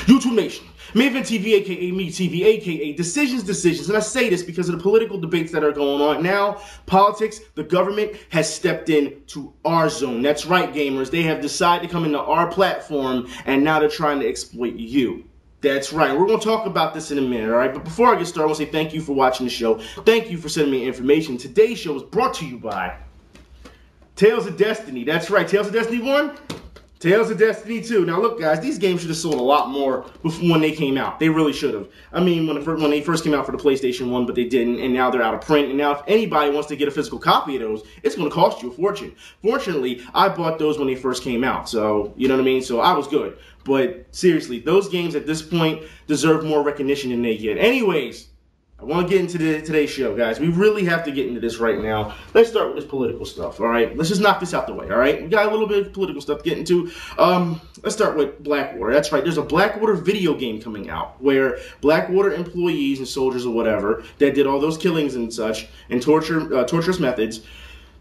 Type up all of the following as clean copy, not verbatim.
YouTube Nation, Maven TV, aka me TV, aka Decisions, and I say this because of the political debates that are going on now. Politics, the government has stepped in to our zone. That's right, gamers. They have decided to come into our platform, and now they're trying to exploit you. That's right. We're going to talk about this in a minute, all right? But before I get started, I want to say thank you for watching the show. Thank you for sending me information. Today's show is brought to you by Tales of Destiny. That's right. Tales of Destiny 1. Tales of Destiny 2. Now look, guys, these games should have sold a lot more before when they came out. They really should have. I mean, when they first came out for the PlayStation 1, but they didn't, and now they're out of print. And now if anybody wants to get a physical copy of those, it's going to cost you a fortune. Fortunately, I bought those when they first came out, so, you know what I mean? So I was good. But seriously, those games at this point deserve more recognition than they get. Anyways, I want to get into today's show, guys. We really have to get into this right now. Let's start with this political stuff, all right? Let's just knock this out the way, all right? We got a little bit of political stuff to get into. Let's start with Blackwater. That's right. There's a Blackwater video game coming out where Blackwater employees and soldiers or whatever that did all those killings and such and torturous methods,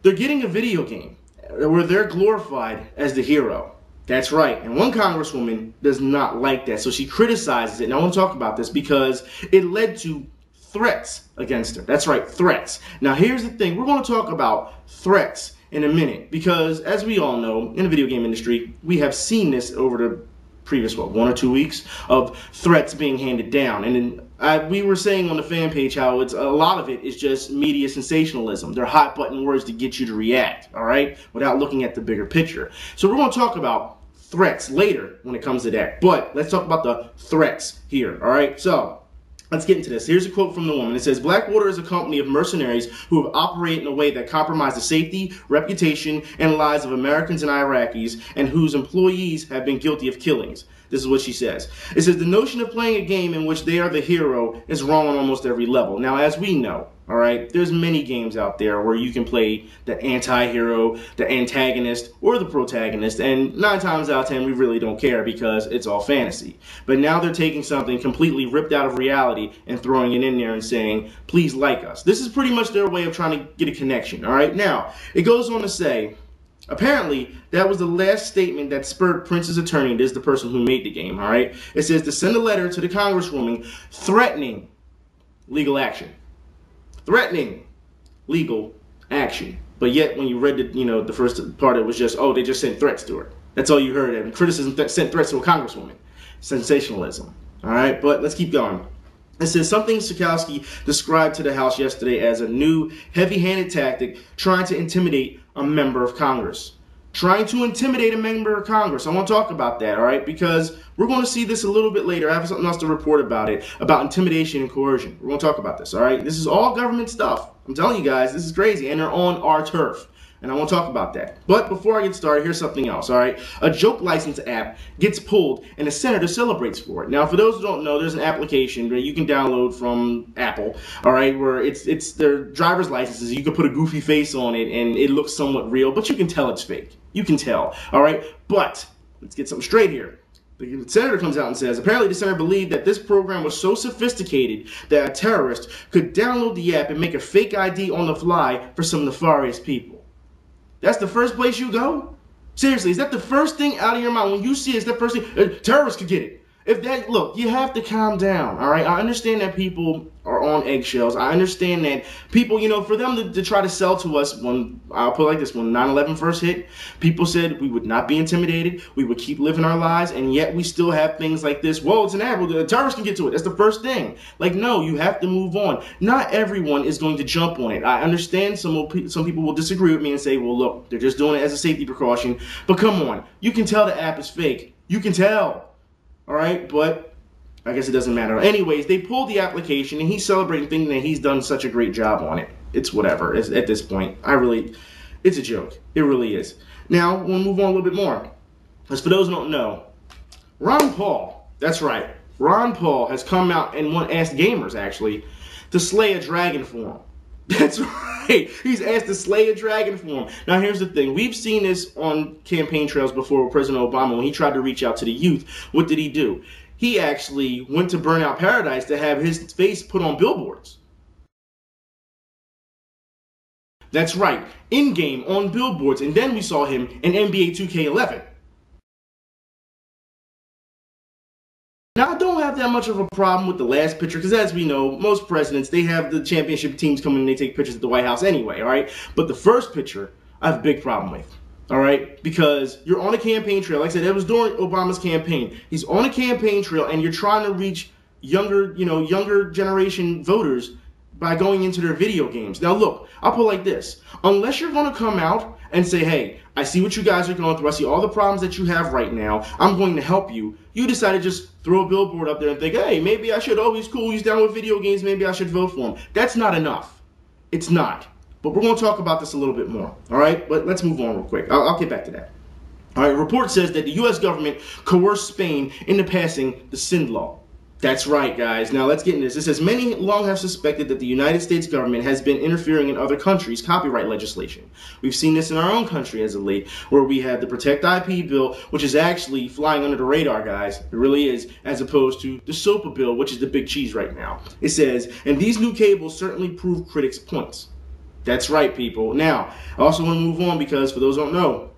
they're getting a video game where they're glorified as the hero. That's right, and one congresswoman does not like that, so she criticizes it. And I want to talk about this because it led to threats against her. That's right, threats. Now here's the thing, we're going to talk about threats in a minute because as we all know, in the video game industry, we have seen this over the previous, 1 or 2 weeks of threats being handed down. And then we were saying on the fan page how it's a lot of it is just media sensationalism. They're hot button words to get you to react, all right, without looking at the bigger picture. So we're going to talk about threats later when it comes to that. But let's talk about the threats here, all right? So let's get into this. Here's a quote from the woman. It says, Blackwater is a company of mercenaries who have operated in a way that compromised the safety, reputation, and lives of Americans and Iraqis, and whose employees have been guilty of killings. This is what she says. It says, the notion of playing a game in which they are the hero is wrong on almost every level. Now, as we know, all right, there's many games out there where you can play the anti-hero, the antagonist, or the protagonist, and 9 times out of 10, we really don't care because it's all fantasy. But now they're taking something completely ripped out of reality and throwing it in there and saying, please like us. This is pretty much their way of trying to get a connection, all right? Now, it goes on to say, apparently, that was the last statement that spurred Prince's attorney, this is the person who made the game, all right? It says to send a letter to the Congresswoman threatening legal action. Threatening legal action. But yet, when you read the first part, it was just, oh, they just sent threats to her. That's all you heard. And criticism sent threats to a congresswoman. Sensationalism. All right, but let's keep going. It says something Sikowski described to the House yesterday as a new, heavy-handed tactic trying to intimidate a member of Congress. Trying to intimidate a member of Congress. I want to talk about that, all right? Because we're going to see this a little bit later. I have something else to report about it, about intimidation and coercion. We're going to talk about this, all right? This is all government stuff. I'm telling you guys, this is crazy, and they're on our turf. And I want to talk about that. But before I get started, here's something else, all right? A joke license app gets pulled, and the senator celebrates for it. Now, for those who don't know, there's an application that you can download from Apple, all right, where it's their driver's licenses. You can put a goofy face on it, and it looks somewhat real, but you can tell it's fake. You can tell, all right? But let's get something straight here. The senator comes out and says, apparently the senator believed that this program was so sophisticated that a terrorist could download the app and make a fake ID on the fly for some nefarious people. That's the first place you go? Seriously, is that the first thing out of your mind? When you see it, it's the first thing, terrorists could get it. If that, look, you have to calm down, all right? I understand that people are on eggshells. I understand that people, for them to try to sell to us, I'll put it like this, when 9/11 first hit, people said we would not be intimidated, we would keep living our lives, and yet we still have things like this. Whoa, it's an app, the terrorists can get to it. That's the first thing. Like, no, you have to move on. Not everyone is going to jump on it. I understand some people will disagree with me and say, well, look, they're just doing it as a safety precaution. But come on, you can tell the app is fake. You can tell. All right, but I guess it doesn't matter. Anyways, they pulled the application, and he's celebrating, thinking that he's done such a great job on it. It's whatever. At this point, it's a joke. It really is. Now, we'll move on a little bit more. As for those who don't know, Ron Paul, that's right, Ron Paul has come out and asked gamers, actually, to slay a dragon for him. That's right. He's asked to slay a dragon for him. Now, here's the thing. We've seen this on campaign trails before with President Obama when he tried to reach out to the youth. What did he do? He actually went to Burnout Paradise to have his face put on billboards. That's right. In-game on billboards. And then we saw him in NBA 2K11. Now, I don't have that much of a problem with the last picture, because as we know, most presidents, they have the championship teams come in and they take pictures at the White House anyway, all right? But the first picture, I have a big problem with, all right? Because you're on a campaign trail. Like I said, it was during Obama's campaign. He's on a campaign trail, and you're trying to reach younger generation voters by going into their video games. Now, look, I'll put it like this. Unless you're going to come out and say, hey, I see what you guys are going through. I see all the problems that you have right now. I'm going to help you. You decide to just throw a billboard up there and think, hey, maybe I should. Oh, he's cool. He's down with video games. Maybe I should vote for him. That's not enough. It's not. But we're going to talk about this a little bit more. All right? But let's move on real quick. I'll get back to that. All right, a report says that the U.S. government coerced Spain into passing the Sinde law. That's right, guys. Now, let's get into this. It says, many long have suspected that the United States government has been interfering in other countries' copyright legislation. We've seen this in our own country as of late, where we have the Protect IP bill, which is actually flying under the radar, guys. It really is, as opposed to the SOPA bill, which is the big cheese right now. It says, and these new cables certainly prove critics' points. That's right, people. Now, I also want to move on because, for those who don't know,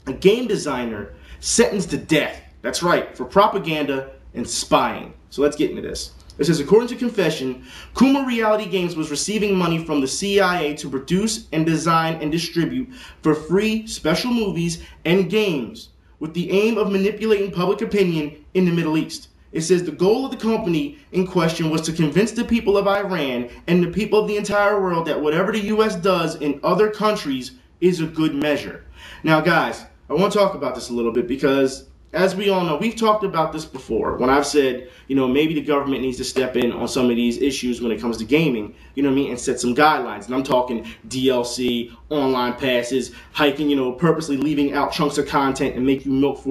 a game designer sentenced to death. That's right, for propaganda and spying. So let's get into this. It says, according to confession, Kuma Reality Games was receiving money from the CIA to produce and design and distribute for free special movies and games with the aim of manipulating public opinion in the Middle East. It says the goal of the company in question was to convince the people of Iran and the people of the entire world that whatever the U.S. does in other countries is a good measure. Now, guys, I want to talk about this a little bit because, as we all know, we've talked about this before when I've said, maybe the government needs to step in on some of these issues when it comes to gaming, and set some guidelines. And I'm talking DLC, online passes, hiking, purposely leaving out chunks of content and make you milk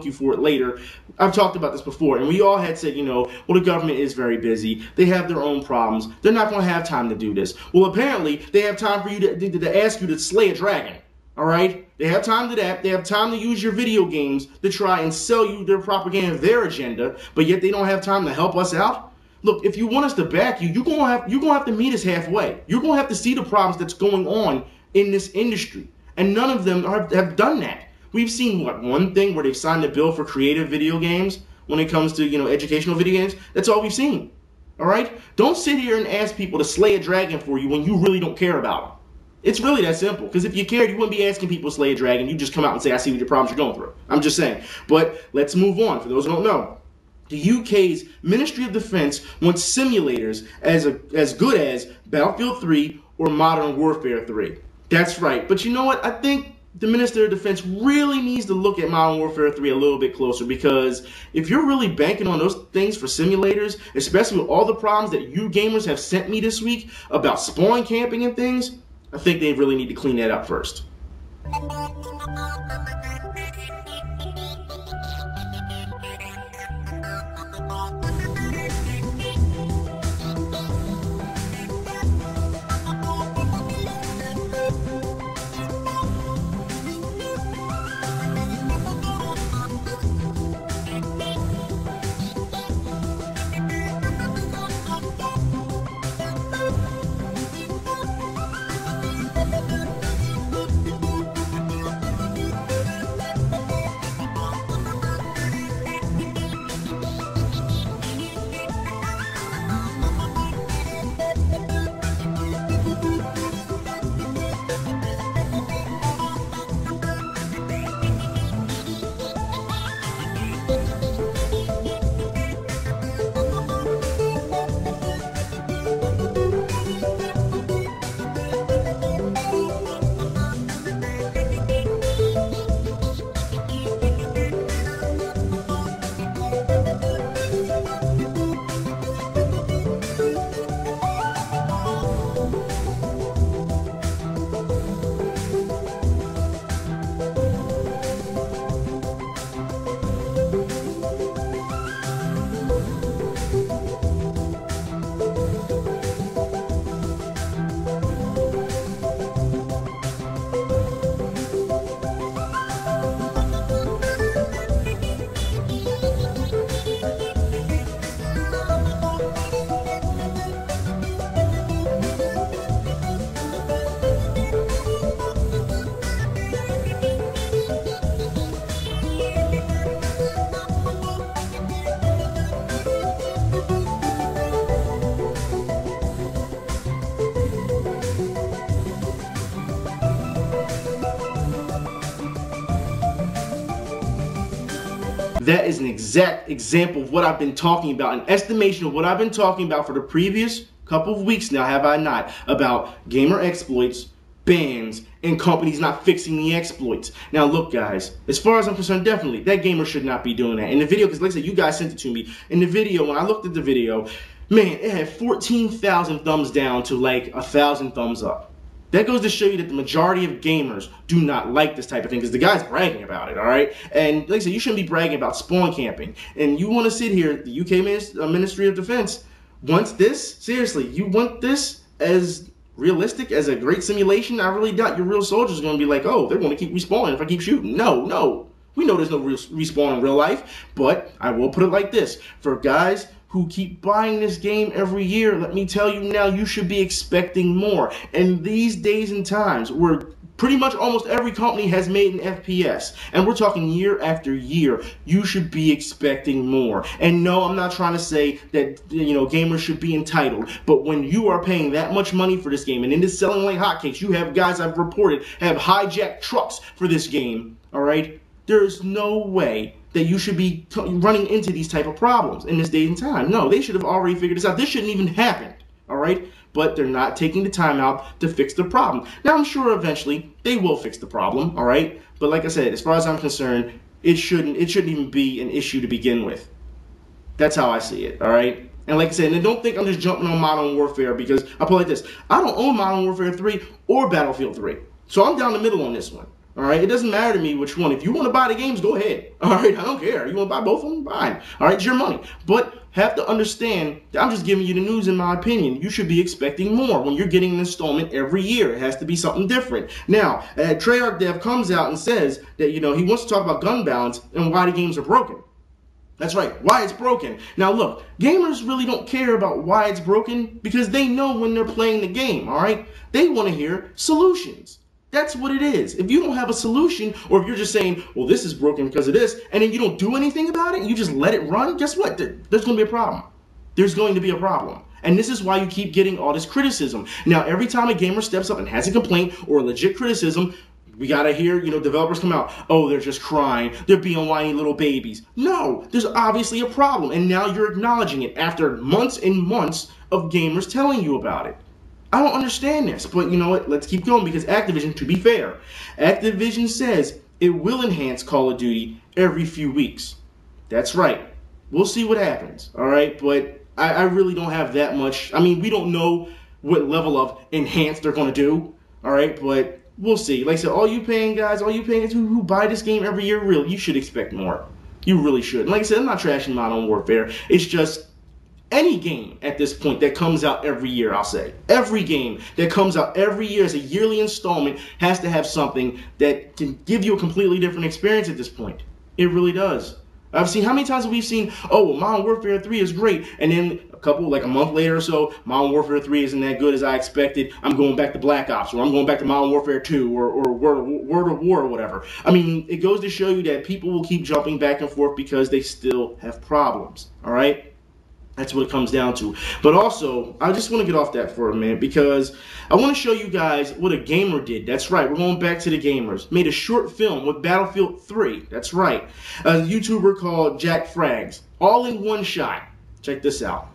you for it later. I've talked about this before, and we all had said, well, the government is very busy. They have their own problems. They're not going to have time to do this. Well, apparently, they have time for you to ask you to slay a dragon. All right? They have time to that. They have time to use your video games to try and sell you their propaganda, their agenda, but yet they don't have time to help us out. Look, if you want us to back you, you're gonna have to meet us halfway. You're gonna have to see the problems that's going on in this industry, and none of them have done that. We've seen one thing where they've signed a bill for creative video games when it comes to educational video games. That's all we've seen. All right? Don't sit here and ask people to slay a dragon for you when you really don't care about them. It's really that simple, because if you cared, you wouldn't be asking people to slay a dragon. You just come out and say, I see what your problems you're going through. I'm just saying. But let's move on. For those who don't know, the UK's Ministry of Defence wants simulators as good as Battlefield 3 or Modern Warfare 3. That's right. But you know what? I think the Minister of Defense really needs to look at Modern Warfare 3 a little bit closer, because if you're really banking on those things for simulators, especially with all the problems that you gamers have sent me this week about spawn camping and things, I think they really need to clean that up first. That is an exact example of what I've been talking about, an estimation of what I've been talking about for the previous couple of weeks now, have I not, about gamer exploits, bans, and companies not fixing the exploits. Now look guys, as far as I'm concerned, definitely, that gamer should not be doing that. In the video, because like I said, you guys sent it to me, in the video, when I looked at the video, man, it had 14,000 thumbs down to like 1,000 thumbs up. That goes to show you that the majority of gamers do not like this type of thing, because the guy's bragging about it, all right? And like I said, you shouldn't be bragging about spawn camping. And you want to sit here, the UK Ministry of Defense wants this? Seriously, you want this as realistic, as a great simulation? I really doubt your real soldiers are going to be like, oh, they're going to keep respawning if I keep shooting. No, no. We know there's no real respawn in real life, but I will put it like this. For guys who keep buying this game every year, let me tell you now, you should be expecting more. And these days and times where pretty much almost every company has made an FPS, and we're talking year after year, you should be expecting more. And no, I'm not trying to say that, you know, gamers should be entitled, but when you are paying that much money for this game, and it is selling like hotcakes, you have guys I've reported have hijacked trucks for this game, all right? There is no way that you should be running into these type of problems in this day and time. No, they should have already figured this out. This shouldn't even happen, all right? But they're not taking the time out to fix the problem. Now, I'm sure eventually they will fix the problem, all right? But like I said, as far as I'm concerned, it shouldn't even be an issue to begin with. That's how I see it, all right? And like I said, and don't think I'm just jumping on Modern Warfare, because I'll put it like this. I don't own Modern Warfare 3 or Battlefield 3. So I'm down the middle on this one. All right, it doesn't matter to me which one. If you want to buy the games, go ahead. All right, I don't care. You want to buy both of them? Fine. All right, it's your money. But have to understand that I'm just giving you the news in my opinion. You should be expecting more when you're getting an installment every year. It has to be something different. Now, Treyarch Dev comes out and says that, you know, he wants to talk about gun balance and why the games are broken. That's right, why it's broken. Now look, gamers really don't care about why it's broken because they know when they're playing the game, all right? They want to hear solutions. That's what it is. If you don't have a solution, or if you're just saying, well, this is broken because of this, and then you don't do anything about it, and you just let it run, guess what? There's going to be a problem. There's going to be a problem. And this is why you keep getting all this criticism. Now, every time a gamer steps up and has a complaint or a legit criticism, we got to hear, you know, developers come out, oh, they're just crying. They're being whiny little babies. No, there's obviously a problem. And now you're acknowledging it after months and months of gamers telling you about it. I don't understand this, but you know what? Let's keep going, because Activision, to be fair, Activision says it will enhance Call of Duty every few weeks. That's right. We'll see what happens, all right? But I really don't have that much. I mean, we don't know what level of enhance they're going to do, all right? But we'll see. Like I said, all you paying guys, all you paying who buy this game every year, really, you should expect more. You really should. And like I said, I'm not trashing Modern Warfare. It's just any game at this point that comes out every year, I'll say. Every game that comes out every year as a yearly installment has to have something that can give you a completely different experience at this point. It really does. I've seen, how many times have we seen, oh, well, Modern Warfare 3 is great, and then like a month later or so, Modern Warfare 3 isn't that good as I expected. I'm going back to Black Ops, or I'm going back to Modern Warfare 2, or World of War, or whatever. I mean, it goes to show you that people will keep jumping back and forth because they still have problems, all right? That's what it comes down to. But also, I just want to get off that for a minute because I want to show you guys what a gamer did. That's right, we're going back to the gamers. Made a short film with Battlefield 3. That's right. A YouTuber called Jack Frags. All in one shot. Check this out.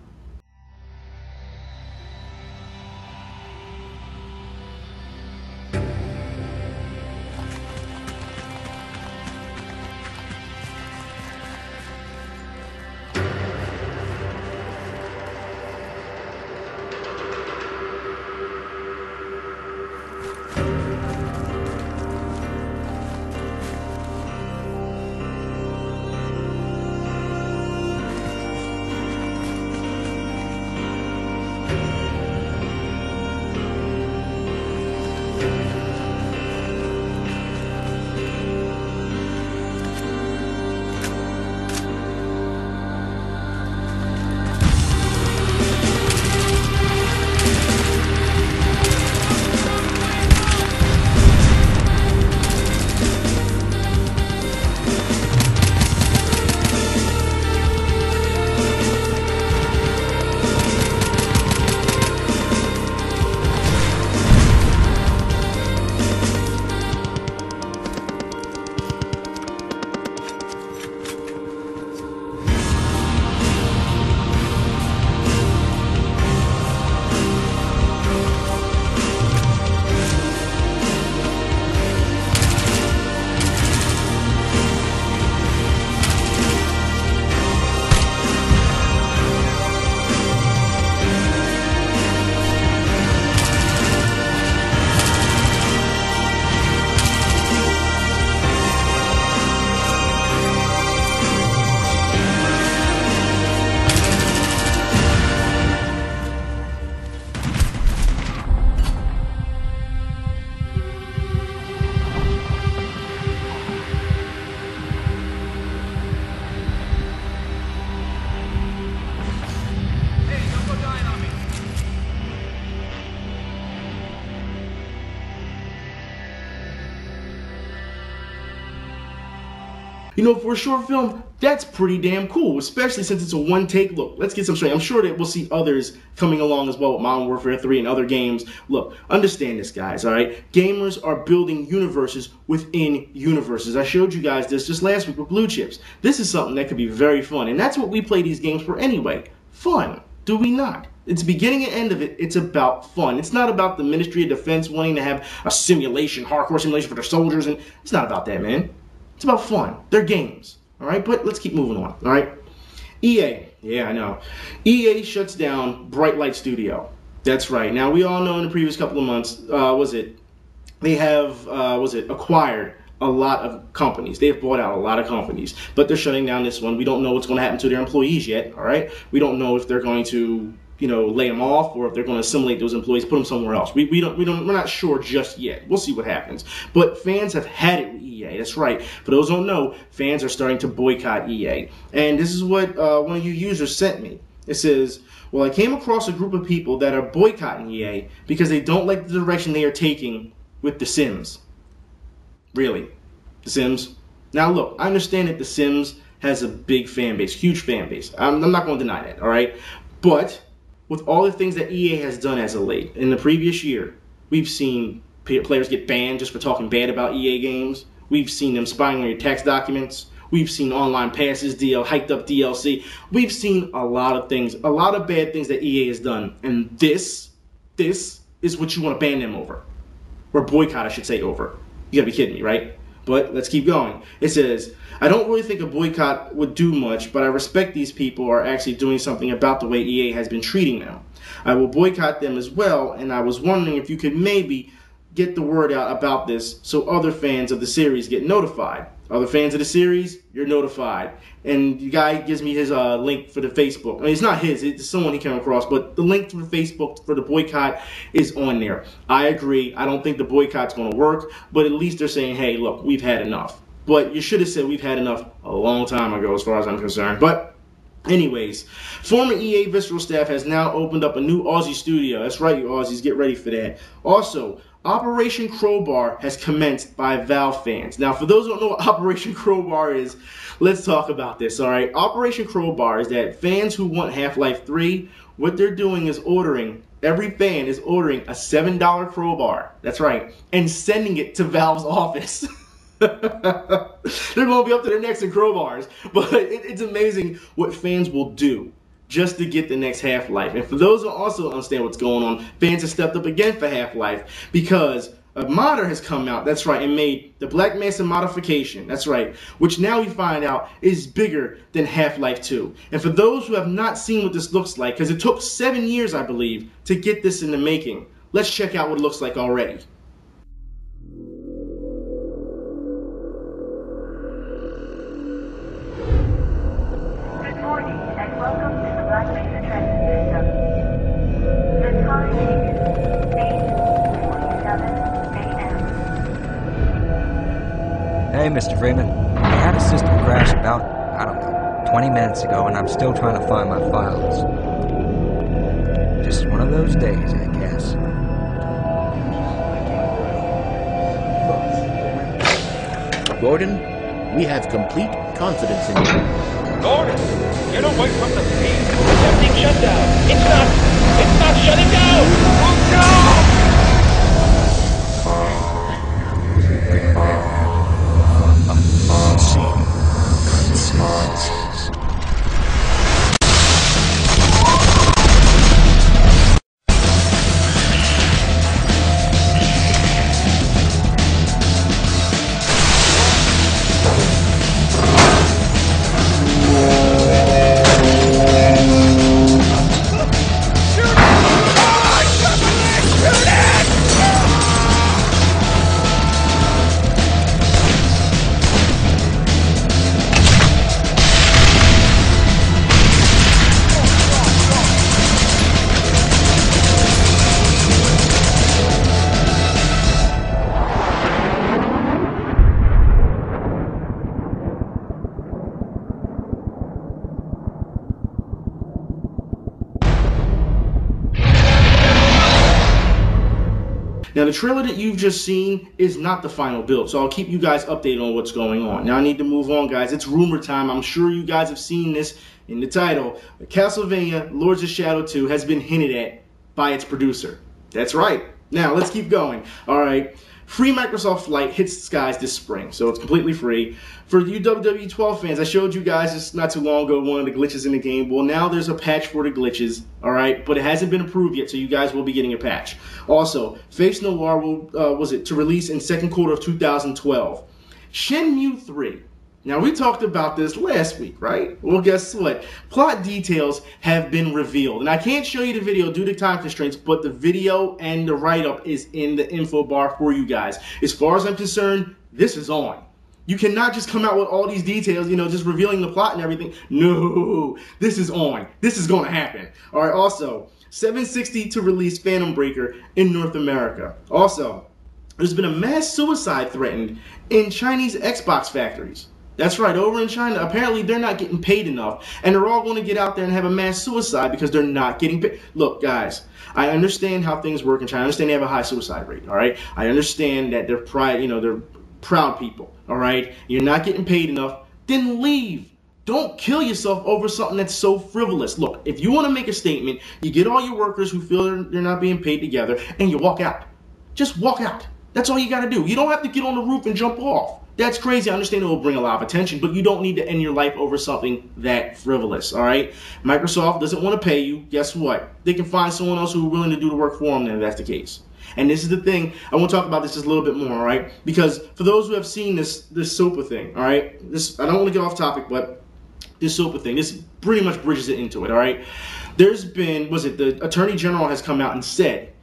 You know, for a short film, that's pretty damn cool, especially since it's a one-take look. Let's get some straight. I'm sure that we'll see others coming along as well with Modern Warfare 3 and other games. Look, understand this, guys, all right? Gamers are building universes within universes. I showed you guys this just last week with Blue Chips. This is something that could be very fun, and that's what we play these games for anyway. Fun, do we not? It's the beginning and end of it. It's about fun. It's not about the Ministry of Defense wanting to have a simulation, hardcore simulation for their soldiers, and it's not about that, man. It's about fun. They're games. All right, but let's keep moving on. All right, EA. Yeah, I know. EA shuts down Bright Light Studio. That's right. Now we all know in the previous couple of months, they have acquired a lot of companies. They have bought out a lot of companies, but they're shutting down this one. We don't know what's going to happen to their employees yet. All right, we don't know if they're going to, you know, lay them off, or if they're going to assimilate those employees, put them somewhere else. We're not sure just yet. We'll see what happens. But fans have had it with EA. That's right. For those who don't know, fans are starting to boycott EA. And this is what one of you users sent me. It says, well, I came across a group of people that are boycotting EA because they don't like the direction they are taking with The Sims. Really? The Sims? Now look, I understand that The Sims has a big fan base, huge fan base. I'm not going to deny that, all right? But with all the things that EA has done as of late, in the previous year, we've seen players get banned just for talking bad about EA games. We've seen them spying on your tax documents. We've seen online passes, hyped up DLC. We've seen a lot of things, a lot of bad things that EA has done. And this is what you want to ban them over. Or boycott, I should say, over. You gotta be kidding me, right? But let's keep going. It says, I don't really think a boycott would do much, but I respect these people are actually doing something about the way EA has been treating them. I will boycott them as well, and I was wondering if you could maybe get the word out about this so other fans of the series get notified. Other fans of the series, you're notified. And the guy gives me his link for the Facebook. I mean, it's not his, it's someone he came across, but the link to the Facebook for the boycott is on there. I agree. I don't think the boycott's going to work, but at least they're saying, hey, look, we've had enough. But you should have said we've had enough a long time ago as far as I'm concerned. But anyways, former EA Visceral staff has now opened up a new Aussie studio. That's right, you Aussies, get ready for that. Also, Operation Crowbar has commenced by Valve fans. Now, for those who don't know what Operation Crowbar is, let's talk about this, all right? Operation Crowbar is that fans who want Half-Life 3, what they're doing is every fan is ordering a $7 crowbar, that's right, and sending it to Valve's office. They're going to be up to their necks in crowbars, but it's amazing what fans will do just to get the next Half-Life. And for those who also understand what's going on, fans have stepped up again for Half-Life because a modder has come out, that's right, and made the Black Mesa modification, that's right, which now we find out is bigger than Half-Life 2. And for those who have not seen what this looks like, because it took 7 years, I believe, to get this in the making, let's check out what it looks like already. Good morning and welcome to the Black Mesa transit system. The time is 8:47 a.m. Hey, Mr. Freeman. I had a system crash about, I don't know, 20 minutes ago, and I'm still trying to find my files. Just one of those days, I guess. Gordon, we have complete confidence in you. Gordon, get away from the feed. Everything shut down. It's not shutting down. Oh, no! Now, the trailer that you've just seen is not the final build, so I'll keep you guys updated on what's going on. Now, I need to move on, guys. It's rumor time. I'm sure you guys have seen this in the title. Castlevania Lords of Shadow 2 has been hinted at by its producer. That's right. Now, let's keep going. All right. Free Microsoft Flight hits the skies this spring, so it's completely free. For you WWE 12 fans, I showed you guys just not too long ago one of the glitches in the game. Well, now there's a patch for the glitches, all right? But it hasn't been approved yet, so you guys will be getting a patch. Also, Face Noir will, to release in second quarter of 2012. Shenmue 3. Now, we talked about this last week, right? Well, guess what? Plot details have been revealed. And I can't show you the video due to time constraints, but the video and the write-up is in the info bar for you guys. As far as I'm concerned, this is on. You cannot just come out with all these details, you know, just revealing the plot and everything. No, this is on. This is going to happen. All right, also, 760 to release Phantom Breaker in North America. Also, there's been a mass suicide threatened in Chinese Xbox factories. That's right, over in China, apparently they're not getting paid enough, and they're all going to get out there and have a mass suicide because they're not getting paid. Look, guys, I understand how things work in China. I understand they have a high suicide rate, all right? I understand that they're they're proud people, all right? You're not getting paid enough, then leave. Don't kill yourself over something that's so frivolous. Look, if you want to make a statement, you get all your workers who feel they're not being paid together, and you walk out. Just walk out. That's all you got to do. You don't have to get on the roof and jump off. That's crazy. I understand it will bring a lot of attention, but you don't need to end your life over something that frivolous, all right? Microsoft doesn't want to pay you. Guess what? They can find someone else who's willing to do the work for them, then, if that's the case. And this is the thing. I want to talk about this just a little bit more, all right? Because for those who have seen this SOPA thing, all right? I don't want to get off topic, but this SOPA thing, this pretty much bridges it into it, all right? There's been, the Attorney General has come out and said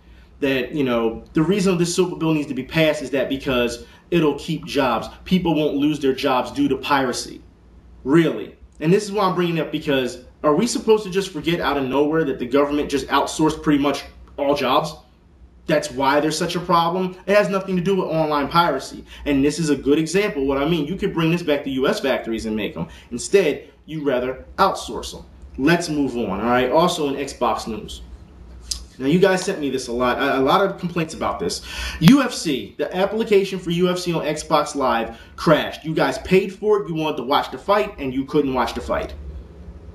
that, you know, the reason this SOPA bill needs to be passed is that because it'll keep jobs. People won't lose their jobs due to piracy. Really. And this is why I'm bringing it up, because are we supposed to just forget out of nowhere that the government just outsourced pretty much all jobs? That's why there's such a problem. It has nothing to do with online piracy. And this is a good example of what I mean. You could bring this back to U.S. factories and make them. Instead, you rather outsource them. Let's move on, all right? Also in Xbox news. Now, you guys sent me this a lot of complaints about this. UFC, the application for UFC on Xbox Live crashed. You guys paid for it, you wanted to watch the fight, and you couldn't watch the fight.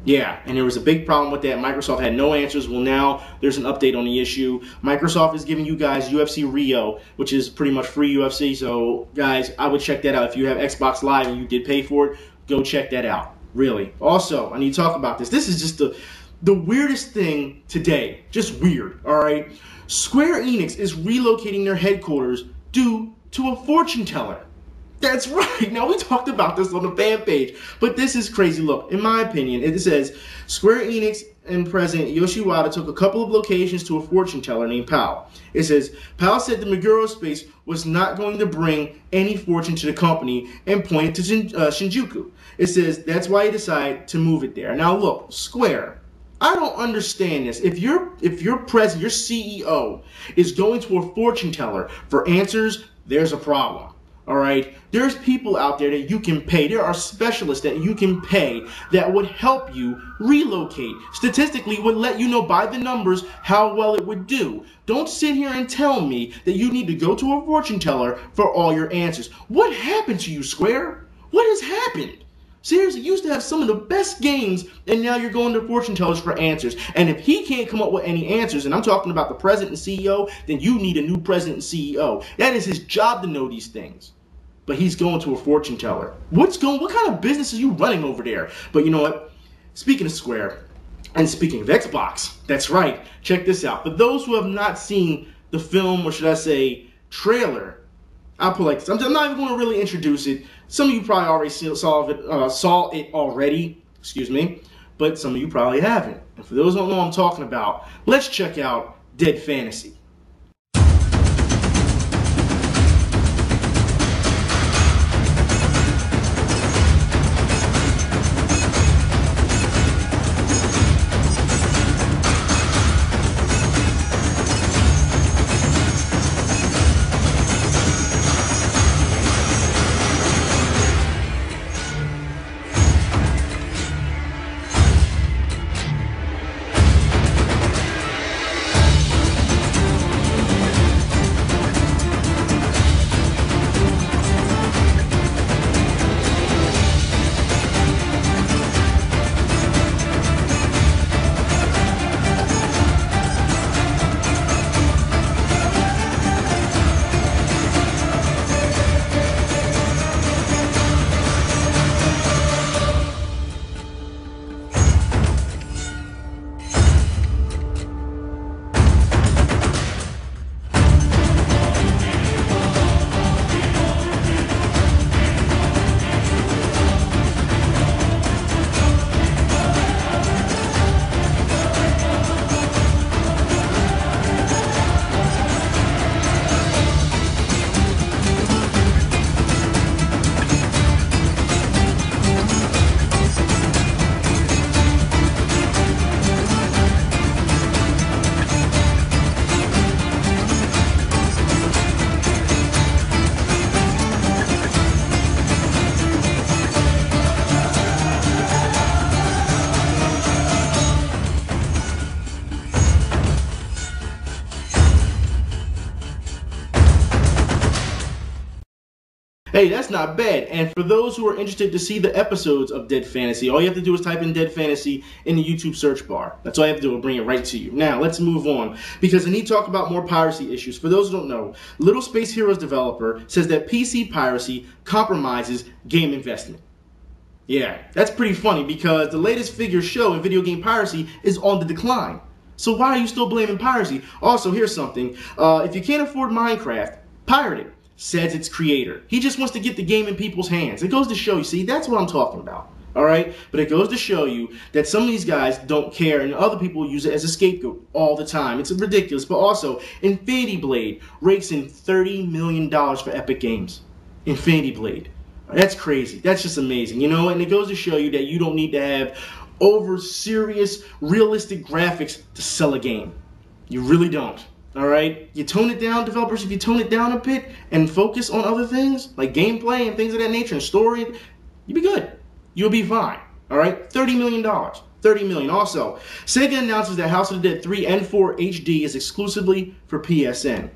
Yeah, and there was a big problem with that. Microsoft had no answers. Well, now there's an update on the issue. Microsoft is giving you guys UFC Rio, which is pretty much free UFC. So, guys, I would check that out. If you have Xbox Live and you did pay for it, go check that out. Really. Also, I need to talk about this. This is just the weirdest thing today. Just weird, all right? Square Enix is relocating their headquarters due to a fortune teller. That's right. Now, we talked about this on the fan page, but this is crazy. Look, in my opinion, it says Square Enix and President Yoshiwada took a couple of locations to a fortune teller named Pal. It says, Pal said the Meguro space was not going to bring any fortune to the company and pointed to Shinjuku. It says that's why he decided to move it there. Now, look, Square, I don't understand this. If your president, your CEO, is going to a fortune teller for answers, there's a problem. All right, there's people out there that you can pay. There are specialists that you can pay that would help you relocate. Statistically, would let you know by the numbers how well it would do. Don't sit here and tell me that you need to go to a fortune teller for all your answers. What happened to you, Square? What has happened? Seriously, you used to have some of the best games, and now you're going to fortune tellers for answers. And if he can't come up with any answers, and I'm talking about the president and CEO, then you need a new president and CEO. That is his job to know these things. But he's going to a fortune teller. What kind of business are you running over there? But you know what? Speaking of Square, and speaking of Xbox, that's right, check this out. For those who have not seen the film, or should I say, trailer, I'll put like this. I'm not even going to really introduce it. Some of you probably already saw it already, excuse me, but some of you probably haven't. And for those who don't know what I'm talking about, let's check out Dead Fantasy. Hey, that's not bad. And for those who are interested to see the episodes of Dead Fantasy, all you have to do is type in Dead Fantasy in the YouTube search bar. That's all you have to do. It'll bring it right to you. Now, let's move on, because I need to talk about more piracy issues. For those who don't know, Little Space Heroes developer says that PC piracy compromises game investment. Yeah, that's pretty funny, because the latest figures show in video game piracy is on the decline. So why are you still blaming piracy? Also, here's something. If you can't afford Minecraft, pirate it, says its creator. He just wants to get the game in people's hands. It goes to show you, see, that's what I'm talking about. All right? But it goes to show you that some of these guys don't care, and other people use it as a scapegoat all the time. It's ridiculous. But also, Infinity Blade rakes in $30 million for Epic Games. Infinity Blade. That's crazy. That's just amazing. You know, and it goes to show you that you don't need to have over serious, realistic graphics to sell a game. You really don't. All right, you tone it down, developers. If you tone it down a bit and focus on other things like gameplay and things of that nature and story, you'll be good. You'll be fine. All right, $30 million. $30 million. Also, Sega announces that House of the Dead 3 and 4 HD is exclusively for PSN.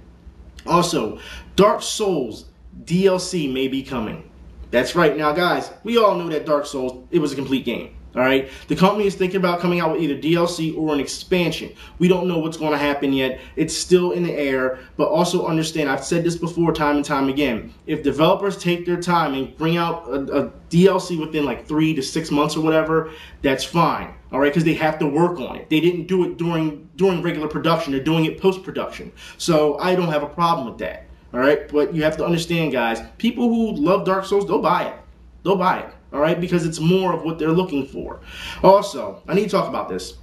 Also, Dark Souls DLC may be coming. That's right. Now, guys, we all know that Dark Souls, it was a complete game. All right, the company is thinking about coming out with either DLC or an expansion. We don't know what's going to happen yet. It's still in the air, but also understand, I've said this before time and time again, if developers take their time and bring out a DLC within like 3 to 6 months or whatever, that's fine. All right, because they have to work on it. They didn't do it during regular production. They're doing it post-production. So I don't have a problem with that. All right, but you have to understand, guys, people who love Dark Souls, they'll buy it. They'll buy it. All right, because it's more of what they're looking for. Also, I need to talk about this.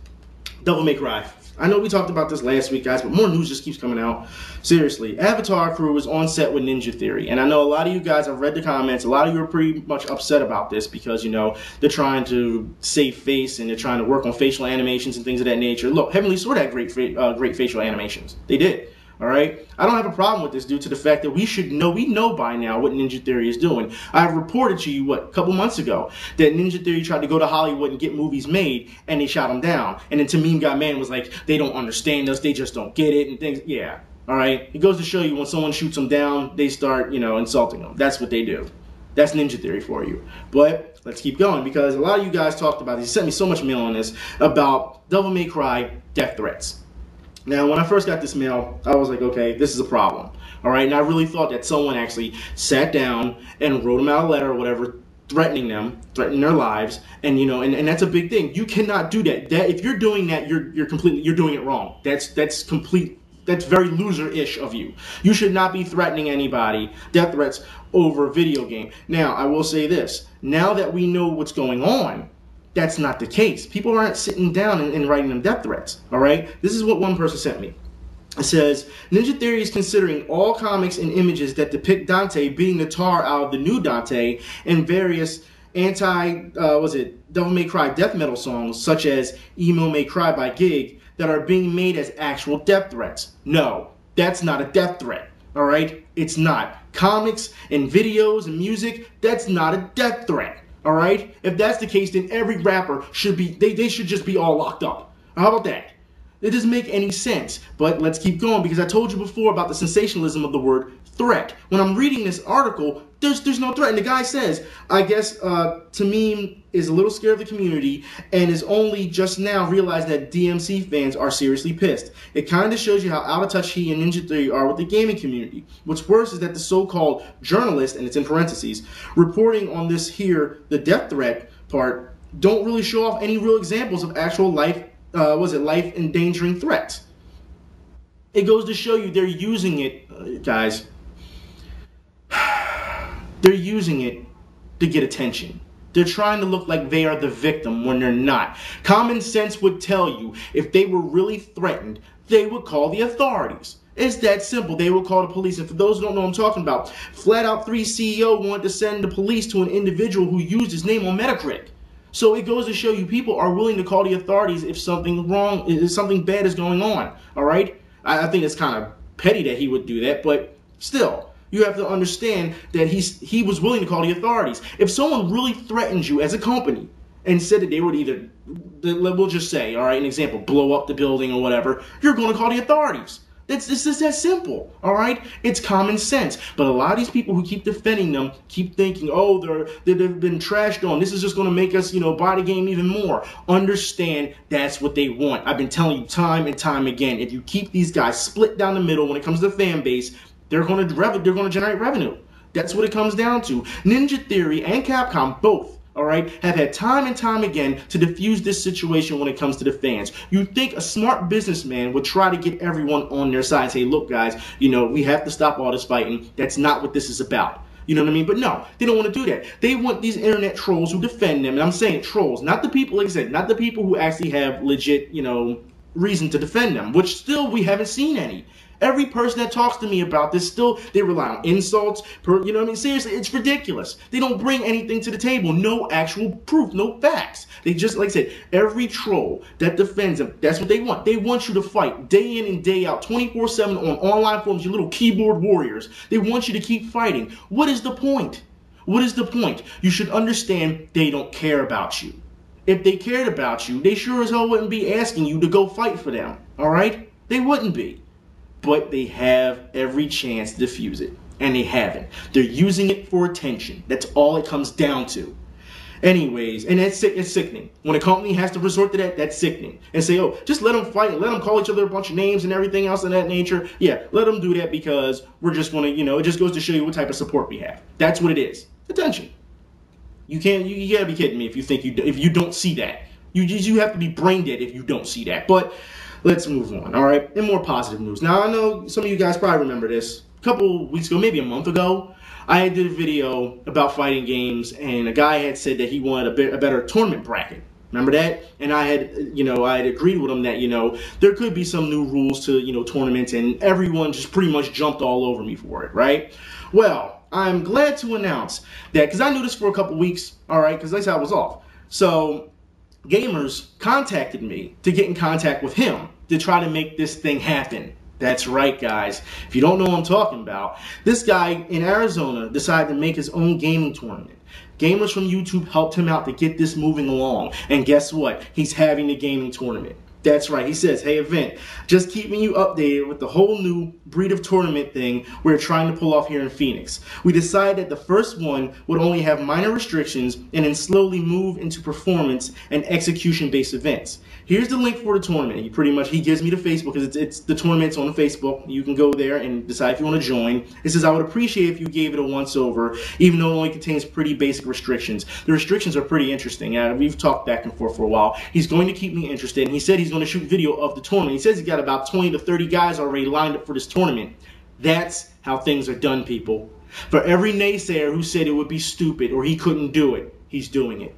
Devil May Cry. I know we talked about this last week, guys, but more news just keeps coming out. Seriously, Avatar crew is on set with Ninja Theory, and I know a lot of you guys have read the comments. A lot of you are pretty much upset about this because, you know, they're trying to save face and they're trying to work on facial animations and things of that nature. Look, Heavenly Sword had great facial animations. They did. All right, I don't have a problem with this due to the fact that we know by now what Ninja Theory is doing. I reported to you, a couple months ago, that Ninja Theory tried to go to Hollywood and get movies made, and they shot them down. And then Tamim Got Man was like, they don't understand us, they just don't get it, and things. Yeah, all right. It goes to show you when someone shoots them down, they start, you know, insulting them. That's what they do. That's Ninja Theory for you. But let's keep going, because a lot of you guys talked about this. You sent me so much mail on this about Devil May Cry death threats. Now, when I first got this mail, I was like, okay, this is a problem. All right, and I really thought that someone actually sat down and wrote them out a letter or whatever, threatening their lives, and you know, and that's a big thing. You cannot do that. If you're doing that, you're doing it wrong. That's very loser-ish of you. You should not be threatening anybody, death threats, over a video game. Now, I will say this. Now that we know what's going on, that's not the case. People aren't sitting down and writing them death threats, all right? This is what one person sent me. It says, Ninja Theory is considering all comics and images that depict Dante beating the tar out of the new Dante and various Devil May Cry death metal songs, such as Emo May Cry by Gig, that are being made as actual death threats. No, that's not a death threat, all right? It's not. Comics and videos and music, that's not a death threat. All right? If that's the case, then every rapper should be, they should just be all locked up. How about that? It doesn't make any sense. But let's keep going, because I told you before about the sensationalism of the word threat. When I'm reading this article, there's no threat. And the guy says, I guess Tamim is a little scared of the community and is only just now realizing that DMC fans are seriously pissed. It kind of shows you how out of touch he and Ninja Theory are with the gaming community. What's worse is that the so-called journalist, and it's in parentheses, reporting on this here, the death threat part, don't really show off any real examples of actual life-endangering threats. It goes to show you they're using it, guys. They're using it to get attention. They're trying to look like they are the victim when they're not. Common sense would tell you if they were really threatened, they would call the authorities. It's that simple. They will call the police. And for those who don't know what I'm talking about, Flat Out 3 CEO wanted to send the police to an individual who used his name on Metacritic. So it goes to show you people are willing to call the authorities if something wrong, if something bad is going on. All right? I think it's kind of petty that he would do that, but still, you have to understand that he was willing to call the authorities. If someone really threatens you as a company and said that they would either, we'll just say, all right, an example, blow up the building or whatever, you're going to call the authorities. It's just that simple, all right? It's common sense. But a lot of these people who keep defending them keep thinking, oh, they've been trashed on. This is just going to make us, buy the game even more. Understand that's what they want. I've been telling you time and time again. If you keep these guys split down the middle when it comes to the fan base, they're going to generate revenue. That's what it comes down to. Ninja Theory and Capcom both, all right, have had time and time again to diffuse this situation when it comes to the fans. You'd think a smart businessman would try to get everyone on their side and say, look, guys, we have to stop all this fighting. That's not what this is about. You know what I mean? But no, they don't want to do that. They want these internet trolls who defend them. And I'm saying trolls, not the people, like I said, not the people who actually have legit, reason to defend them, which still we haven't seen any. Every person that talks to me about this, still, they rely on insults. Seriously, it's ridiculous. They don't bring anything to the table. No actual proof, no facts. They just, like I said, every troll that defends them, that's what they want. They want you to fight day in and day out, 24/7 on online forums, you little keyboard warriors. They want you to keep fighting. What is the point? What is the point? You should understand they don't care about you. If they cared about you, they sure as hell wouldn't be asking you to go fight for them, all right? They wouldn't be. But they have every chance to defuse it, and they haven't. They're using it for attention. That's all it comes down to. Anyways, and it's sickening. When a company has to resort to that, that's sickening. And say, oh, just let them fight and let them call each other a bunch of names and everything else of that nature. Yeah, let them do that because we're just going to, it just goes to show you what type of support we have. That's what it is. Attention. You gotta be kidding me if you don't see that. You have to be brain dead if you don't see that. But let's move on, all right? And more positive news. Now, I know some of you guys probably remember this. A couple weeks ago, maybe a month ago, I did a video about fighting games, and a guy had said that he wanted a better tournament bracket. Remember that? And I had agreed with him that, there could be some new rules to, tournaments, and everyone just pretty much jumped all over me for it, right? Well, I'm glad to announce that, because I knew this for a couple weeks, all right, because that's how I was off. So, Gamers contacted me to get in contact with him to try to make this thing happen. That's right, guys. If you don't know what I'm talking about, this guy in Arizona decided to make his own gaming tournament. Gamers from YouTube helped him out to get this moving along. And guess what? He's having the gaming tournament. That's right. He says, hey, Event, just keeping you updated with the whole new breed of tournament thing we're trying to pull off here in Phoenix. We decided that the first one would only have minor restrictions and then slowly move into performance and execution-based events. Here's the link for the tournament. He gives me the Facebook because it's the tournament's on Facebook. You can go there and decide if you want to join. It says, I would appreciate if you gave it a once over, even though it only contains pretty basic restrictions. The restrictions are pretty interesting. We've talked back and forth for a while. He's going to keep me interested, and he said he's going to shoot video of the tournament. He says he's got about 20 to 30 guys already lined up for this tournament. That's how things are done, people. For every naysayer who said it would be stupid or he couldn't do it, he's doing it.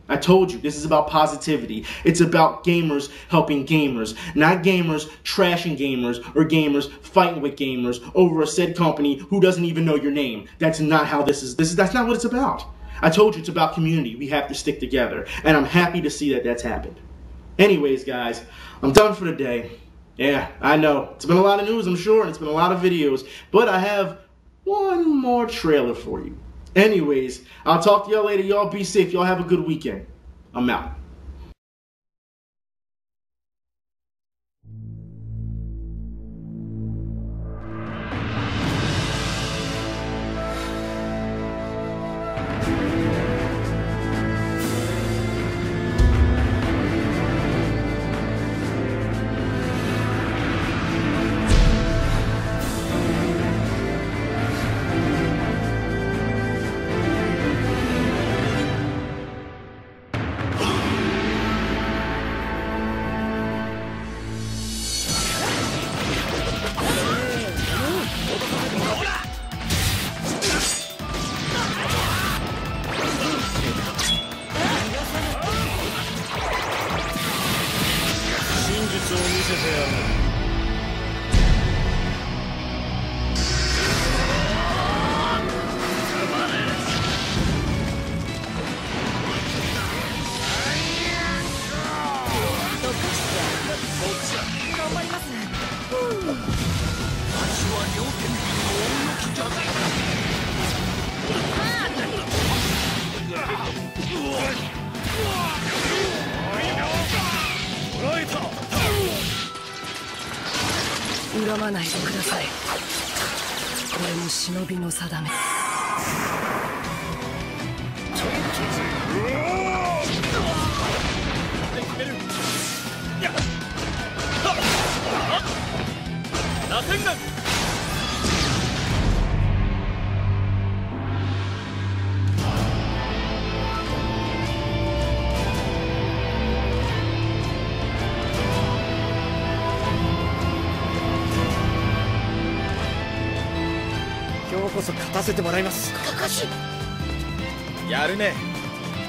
I told you, this is about positivity. It's about gamers helping gamers, not gamers trashing gamers or gamers fighting with gamers over a said company who doesn't even know your name. That's not how that's not what it's about. I told you it's about community. We have to stick together, and I'm happy to see that that's happened. Anyways, guys, I'm done for the day. Yeah, I know. It's been a lot of news, I'm sure, and it's been a lot of videos, but I have one more trailer for you. Anyways, I'll talk to y'all later. Y'all be safe. Y'all have a good weekend. I'm out. 恨まないでください。これも忍びの定め。螺旋丸。今日こそ勝たせてもらいます。かかしやるね。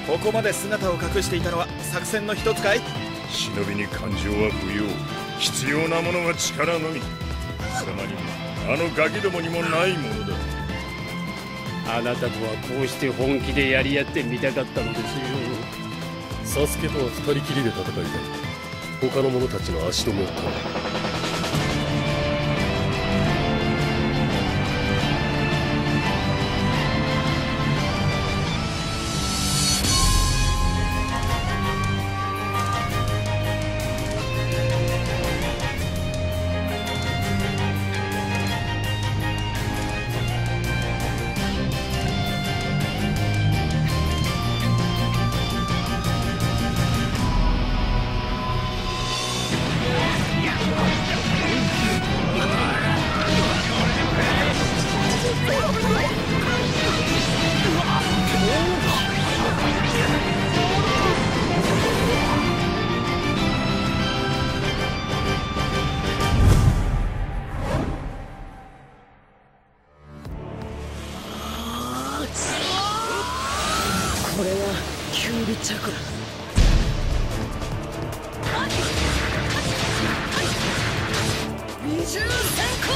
ここまで姿を隠していたのは作戦の一つかい？忍びに感情は不要。必要なものは力のみ。貴様にもあのガキどもにもないものだ。あなたとはこうして本気でやり合ってみたかったのですよ。サスケとは二人きりで戦いたい。他の者たちの足止めを頼む。これがキュービチャクラ。二重閃光。